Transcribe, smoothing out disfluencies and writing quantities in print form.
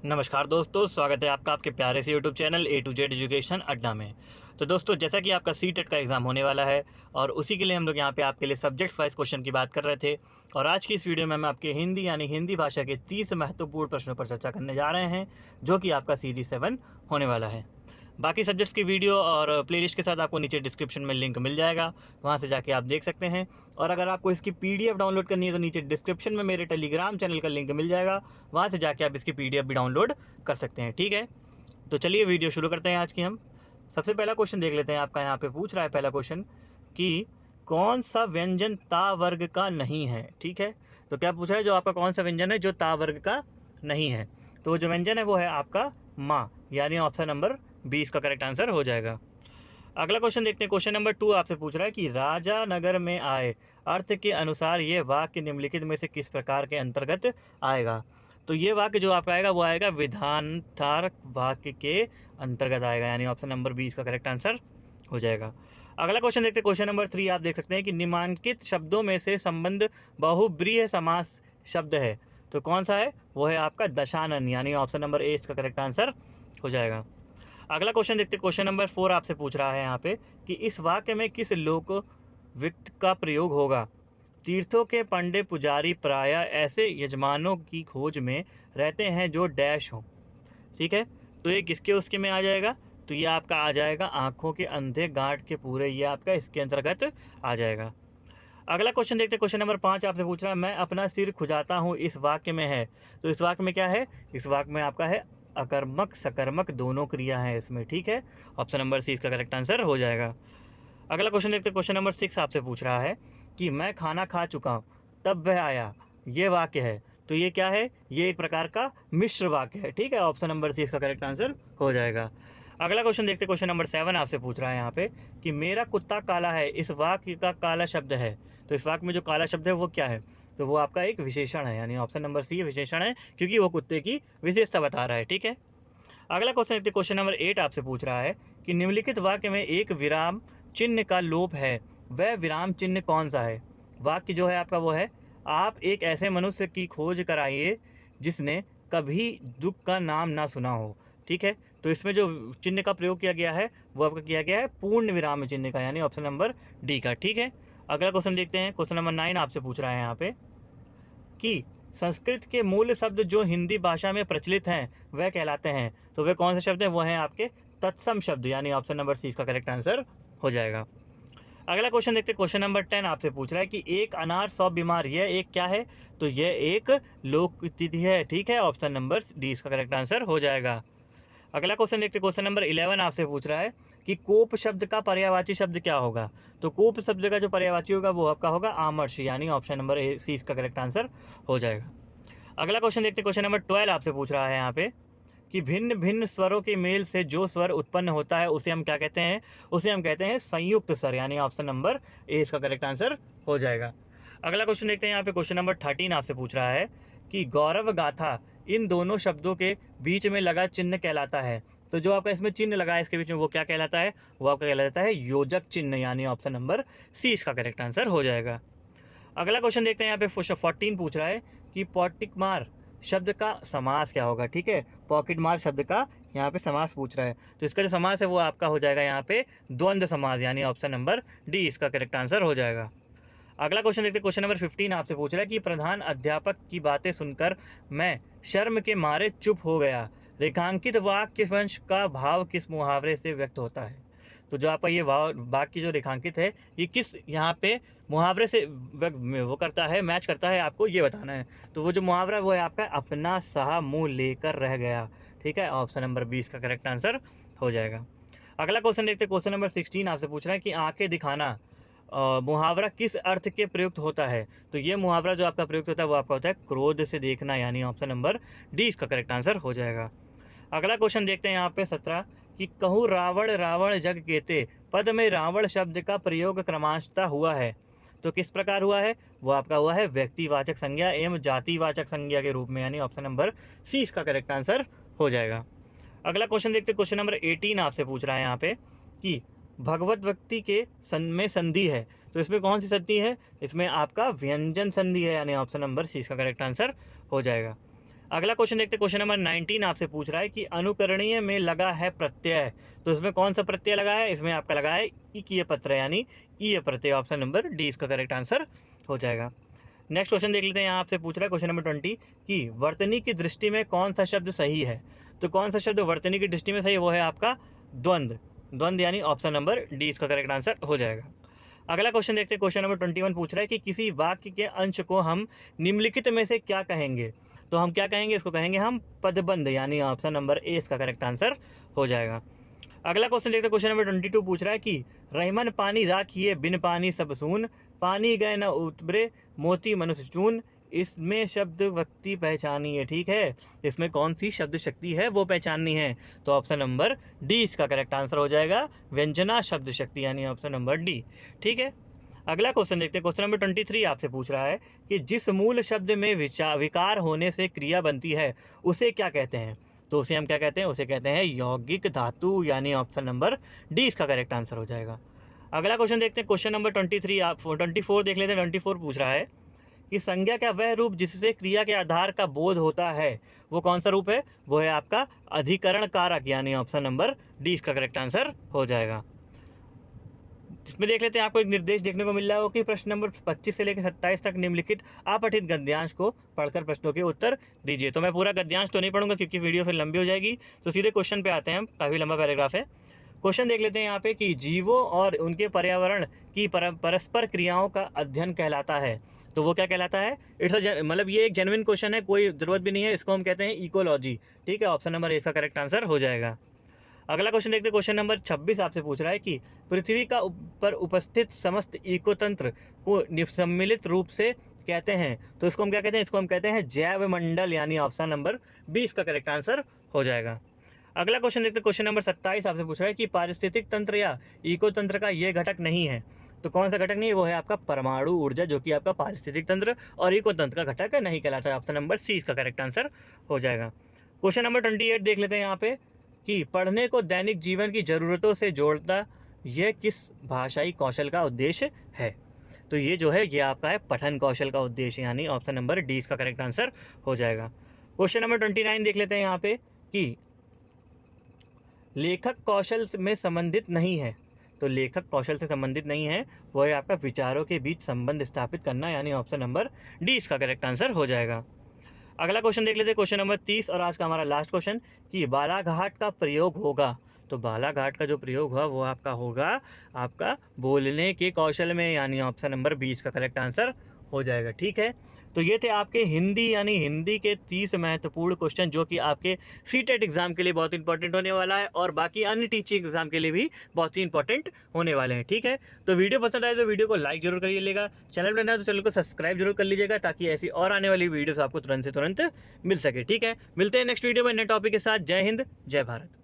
नमस्कार दोस्तों, स्वागत है आपका आपके प्यारे से YouTube channel A to Z education अड्डा में। तो दोस्तों, जैसा कि आपका सीटेट का एग्ज़ाम होने वाला है और उसी के लिए हम लोग यहाँ पे आपके लिए सब्जेक्ट वाइज क्वेश्चन की बात कर रहे थे। और आज की इस वीडियो में हम आपके हिंदी यानी हिंदी भाषा के 30 महत्वपूर्ण प्रश्नों पर चर्चा करने जा रहे हैं, जो कि आपका सीरीज 7 होने वाला है। बाकी सब्जेक्ट्स की वीडियो और प्लेलिस्ट के साथ आपको नीचे डिस्क्रिप्शन में लिंक मिल जाएगा, वहाँ से जाके आप देख सकते हैं। और अगर आपको इसकी पीडीएफ डाउनलोड करनी है तो नीचे डिस्क्रिप्शन में मेरे टेलीग्राम चैनल का लिंक मिल जाएगा, वहाँ से जाके आप इसकी पीडीएफ भी डाउनलोड कर सकते हैं। ठीक है, तो चलिए वीडियो शुरू करते हैं आज की। हम सबसे पहला क्वेश्चन देख लेते हैं। आपका यहाँ पे पूछ रहा है पहला क्वेश्चन कि कौन सा व्यंजन ता वर्ग का नहीं है। ठीक है, तो क्या पूछ रहा है, जो आपका कौन सा व्यंजन है जो ता वर्ग का नहीं है। तो जो व्यंजन है वो है आपका माँ, यानी ऑप्शन नंबर 20 का करेक्ट आंसर हो जाएगा। अगला क्वेश्चन देखते हैं। क्वेश्चन नंबर 2 आपसे पूछ रहा है कि राजा नगर में आए अर्थ के अनुसार ये वाक्य निम्नलिखित में से किस प्रकार के अंतर्गत आएगा। तो ये वाक्य जो आपका आएगा वो आएगा विधानार्थ वाक्य के अंतर्गत आएगा, यानी ऑप्शन नंबर 20 का करेक्ट आंसर हो जाएगा। अगला क्वेश्चन देखते हैं। क्वेश्चन नंबर 3 आप देख सकते हैं कि निम्नलिखित शब्दों में से संबंध बहुब्रीहि समास शब्द है, तो कौन सा है, वो है आपका दशानन, यानी ऑप्शन नंबर ए इसका करेक्ट आंसर हो जाएगा। अगला क्वेश्चन देखते हैं। क्वेश्चन नंबर 4 आपसे पूछ रहा है यहाँ पे कि इस वाक्य में किस लोक वित्त का प्रयोग होगा। तीर्थों के पंडे पुजारी प्रायः ऐसे यजमानों की खोज में रहते हैं जो डैश हो। ठीक है, तो ये किसके उसके में आ जाएगा, तो ये आपका आ जाएगा आंखों के अंधे गांठ के पूरे, ये आपका इसके अंतर्गत आ जाएगा। अगला क्वेश्चन देखते हैं। क्वेश्चन नंबर 5 आपसे पूछ रहा है मैं अपना सिर खुजाता हूँ इस वाक्य में है। तो इस वाक्य में क्या है, इस वाक्य में आपका है अकर्मक सकर्मक दोनों क्रिया हैं इसमें। ठीक है, ऑप्शन नंबर सी इसका करेक्ट आंसर हो जाएगा। अगला क्वेश्चन देखते हैं। क्वेश्चन नंबर 6 आपसे पूछ रहा है कि मैं खाना खा चुका हूँ तब वह आया, ये वाक्य है, तो ये क्या है, ये एक प्रकार का मिश्र वाक्य है। ठीक है, ऑप्शन नंबर सी इसका करेक्ट आंसर हो जाएगा। अगला क्वेश्चन देखते हैं। क्वेश्चन नंबर 7 आपसे पूछ रहा है यहाँ पे कि मेरा कुत्ता काला है, इस वाक्य का काला शब्द है। तो इस वाक्य में जो काला शब्द है वो क्या है, तो वो आपका एक विशेषण है, यानी ऑप्शन नंबर सी विशेषण है, क्योंकि वो कुत्ते की विशेषता बता रहा है। ठीक है, अगला क्वेश्चन देखते हैं। क्वेश्चन नंबर 8 आपसे पूछ रहा है कि निम्नलिखित वाक्य में एक विराम चिन्ह का लोप है, वह विराम चिन्ह कौन सा है। वाक्य जो है आपका वो है आप एक ऐसे मनुष्य की खोज कराइए जिसने कभी दुख का नाम ना सुना हो। ठीक है, तो इसमें जो चिन्ह का प्रयोग किया गया है वो आपका किया गया है पूर्ण विराम चिन्ह का, यानी ऑप्शन नंबर डी का। ठीक है, अगला क्वेश्चन देखते हैं। क्वेश्चन नंबर 9 आपसे पूछ रहा है यहाँ पे कि संस्कृत के मूल शब्द जो हिंदी भाषा में प्रचलित हैं वह कहलाते हैं, तो वे कौन से शब्द हैं, वो हैं आपके तत्सम शब्द, यानी ऑप्शन नंबर सी इसका करेक्ट आंसर हो जाएगा। अगला क्वेश्चन देखते हैं। क्वेश्चन नंबर 10 आपसे पूछ रहा है कि एक अनार 100 बीमार, यह एक क्या है, तो यह एक लोक तिथि है। ठीक है, ऑप्शन नंबर डी इसका करेक्ट आंसर हो जाएगा। अगला क्वेश्चन देखते हैं। क्वेश्चन नंबर 11 आपसे पूछ रहा है कि कोप शब्द का पर्यायवाची शब्द क्या होगा। तो कोप शब्द का जो पर्यायवाची होगा वो आपका होगा आमर्ष, यानी ऑप्शन नंबर ए सी इसका करेक्ट आंसर हो जाएगा। अगला क्वेश्चन देखते हैं। क्वेश्चन नंबर 12 आपसे पूछ रहा है यहाँ पे कि भिन्न भिन्न स्वरों के मेल से जो स्वर उत्पन्न होता है उसे हम क्या कहते हैं, उसे हम कहते हैं संयुक्त स्वर, यानी ऑप्शन नंबर ए इसका करेक्ट आंसर हो जाएगा। अगला क्वेश्चन देखते हैं। यहाँ पे क्वेश्चन नंबर 13 आपसे पूछ रहा है कि गौरव गाथा इन दोनों शब्दों के बीच में लगा चिन्ह कहलाता है। तो जो आपका इसमें चिन्ह लगा है इसके बीच में वो क्या कहलाता है, वो आपका कहलाता है योजक चिन्ह, यानी ऑप्शन नंबर सी इसका करेक्ट आंसर हो जाएगा। अगला क्वेश्चन देखते हैं। यहाँ पे 14 पूछ रहा है कि पॉकेट मार शब्द का समास क्या होगा। ठीक है, पॉकेट मार शब्द का यहाँ पे समास पूछ रहा है, तो इसका जो समास है वो आपका हो जाएगा यहाँ पे द्वंद्व समास, यानी ऑप्शन नंबर डी इसका करेक्ट आंसर हो जाएगा। अगला क्वेश्चन देखते हैं। क्वेश्चन नंबर 15 आपसे पूछ रहा है कि प्रधान अध्यापक की बातें सुनकर मैं शर्म के मारे चुप हो गया, रेखांकित वाक्य वंश का भाव किस मुहावरे से व्यक्त होता है। तो जो आपका ये वाक्य जो रेखांकित है ये किस यहाँ पे मुहावरे से वो करता है, मैच करता है, आपको ये बताना है। तो वो जो मुहावरा वो है आपका अपना सा मुँह लेकर रह गया। ठीक है, ऑप्शन नंबर 20 का करेक्ट आंसर हो जाएगा। अगला क्वेश्चन देखते हैं। क्वेश्चन नंबर 16 आपसे पूछ रहा है कि आंखें दिखाना मुहावरा किस अर्थ के प्रयुक्त होता है। तो ये मुहावरा जो आपका प्रयुक्त होता है वो आपका होता है क्रोध से देखना, यानी ऑप्शन नंबर डी इसका करेक्ट आंसर हो जाएगा। अगला क्वेश्चन देखते हैं यहाँ पे 17 कि कहूँ रावण रावण जग केते पद में रावण शब्द का प्रयोग क्रमशः हुआ है, तो किस प्रकार हुआ है, वो आपका हुआ है व्यक्तिवाचक संज्ञा एवं जातिवाचक संज्ञा के रूप में, यानी ऑप्शन नंबर सी इसका करेक्ट आंसर हो जाएगा। अगला क्वेश्चन देखते हैं। क्वेश्चन नंबर 18 आपसे पूछ रहा है यहाँ पे कि भगवत व्यक्ति के में संधि है, तो इसमें कौन सी संधि है, इसमें आपका व्यंजन संधि है, यानी ऑप्शन नंबर सी इसका करेक्ट आंसर हो जाएगा। अगला क्वेश्चन देखते हैं, क्वेश्चन नंबर 19 आपसे पूछ रहा है कि अनुकरणीय में लगा है प्रत्यय, तो इसमें कौन सा प्रत्यय लगा है? इसमें आपका लगा है इकीय प्रत्यय यानी ईय प्रत्यय। ऑप्शन नंबर डी इसका करेक्ट आंसर हो जाएगा। नेक्स्ट क्वेश्चन देख लेते हैं, यहाँ आपसे पूछ रहा है क्वेश्चन नंबर 20 कि वर्तनी की दृष्टि में कौन सा शब्द सही है? तो कौन सा शब्द वर्तनी की दृष्टि में सही है? वो है आपका द्वंद्व। द्वंद्व यानी ऑप्शन नंबर डी इसका करेक्ट आंसर हो जाएगा। अगला क्वेश्चन देखते हैं, क्वेश्चन नंबर 21 पूछ रहा है कि किसी वाक्य के अंश को हम निम्नलिखित में से क्या कहेंगे? तो हम क्या कहेंगे? इसको कहेंगे हम पदबंध यानी ऑप्शन नंबर ए इसका करेक्ट आंसर हो जाएगा। अगला क्वेश्चन देखते हैं, क्वेश्चन नंबर 22 पूछ रहा है कि रहमन पानी राखिए बिन पानी सब सून, पानी गए न उतरे मोती मनुष्य चून, इसमें शब्द व्यक्ति पहचानिए। ठीक है, इसमें कौन सी शब्द शक्ति है वो पहचाननी है, तो ऑप्शन नंबर डी इसका करेक्ट आंसर हो जाएगा, व्यंजना शब्द शक्ति यानी ऑप्शन नंबर डी। ठीक है, अगला क्वेश्चन देखते हैं, क्वेश्चन नंबर 23 आपसे पूछ रहा है कि जिस मूल शब्द में विकार होने से क्रिया बनती है उसे क्या कहते हैं? तो उसे हम क्या कहते हैं? उसे कहते हैं यौगिक धातु यानी ऑप्शन नंबर डी इसका करेक्ट आंसर हो जाएगा। अगला क्वेश्चन देखते हैं, क्वेश्चन नंबर 24 देख लेते हैं। 24 पूछ रहा है कि संज्ञा का वह रूप जिससे क्रिया के आधार का बोध होता है वो कौन सा रूप है? वो है आपका अधिकरण कारक यानी ऑप्शन नंबर डी इसका करेक्ट आंसर हो जाएगा। इसमें देख लेते हैं, आपको एक निर्देश देखने को मिल रहा हो कि प्रश्न नंबर 25 से लेकर 27 तक निम्नलिखित अपठित गद्यांश को पढ़कर प्रश्नों के उत्तर दीजिए। तो मैं पूरा गद्यांश तो नहीं पढ़ूंगा क्योंकि वीडियो फिर लंबी हो जाएगी, तो सीधे क्वेश्चन पे आते हैं हम। काफ़ी लंबा पैराग्राफ है। क्वेश्चन देख लेते हैं यहाँ पे कि जीवों और उनके पर्यावरण की परस्पर क्रियाओं का अध्ययन कहलाता है, तो वो क्या कहलाता है? इट्स मतलब ये एक जेन्युइन क्वेश्चन है, कोई ज़रूरत भी नहीं है, इसको हम कहते हैं इकोलॉजी। ठीक है, ऑप्शन नंबर ए इसका करेक्ट आंसर हो जाएगा। अगला क्वेश्चन देखते हैं, क्वेश्चन नंबर 26 आपसे पूछ रहा है कि पृथ्वी का पर उपस्थित समस्त इकोतंत्र को सम्मिलित रूप से कहते हैं, तो इसको हम क्या कहते हैं? इसको हम कहते हैं जैव मंडल यानी ऑप्शन नंबर बी इसका करेक्ट आंसर हो जाएगा। अगला क्वेश्चन देखते हैं, क्वेश्चन नंबर 27 आपसे पूछ रहा है कि पारिस्थितिक तंत्र या इको तंत्र का ये घटक नहीं है, तो कौन सा घटक नहीं है? वो है आपका परमाणु ऊर्जा, जो कि आपका पारिस्थितिक तंत्र और इको तंत्र का घटक नहीं कहलाता है। ऑप्शन नंबर सी इसका करेक्ट आंसर हो जाएगा। क्वेश्चन नंबर 28 देख लेते हैं यहाँ पे कि पढ़ने को दैनिक जीवन की ज़रूरतों से जोड़ता यह किस भाषाई कौशल का उद्देश्य है? तो ये जो है ये आपका है पठन कौशल का उद्देश्य यानी ऑप्शन नंबर डी इसका करेक्ट आंसर हो जाएगा। क्वेश्चन नंबर 29 देख लेते हैं यहाँ पे कि लेखक कौशल में संबंधित नहीं है, तो लेखक कौशल से संबंधित नहीं है, वो है आपका विचारों के बीच संबंध स्थापित करना यानी ऑप्शन नंबर डी इसका करेक्ट आंसर हो जाएगा। अगला क्वेश्चन देख लेते हैं, क्वेश्चन नंबर 30 और आज का हमारा लास्ट क्वेश्चन कि बालाघाट का प्रयोग होगा, तो बालाघाट का जो प्रयोग हुआ वो आपका होगा आपका बोलने के कौशल में यानी ऑप्शन नंबर 20 का करेक्ट आंसर हो जाएगा। ठीक है, तो ये थे आपके हिंदी यानी हिंदी के 30 महत्वपूर्ण क्वेश्चन जो कि आपके सीटेट एग्जाम के लिए बहुत इंपॉर्टेंट होने वाला है और बाकी अन्य टीचिंग एग्जाम के लिए भी बहुत ही इंपॉर्टेंट होने वाले हैं। ठीक है, तो वीडियो पसंद आए तो वीडियो को लाइक जरूर करिएगा, चैनल पर नया है तो चैनल को सब्सक्राइब जरूर कर लीजिएगा ताकि ऐसी और आने वाली वीडियोस आपको तुरंत से तुरंत मिल सके। ठीक है, मिलते हैं नेक्स्ट वीडियो में नए टॉपिक के साथ। जय हिंद, जय भारत।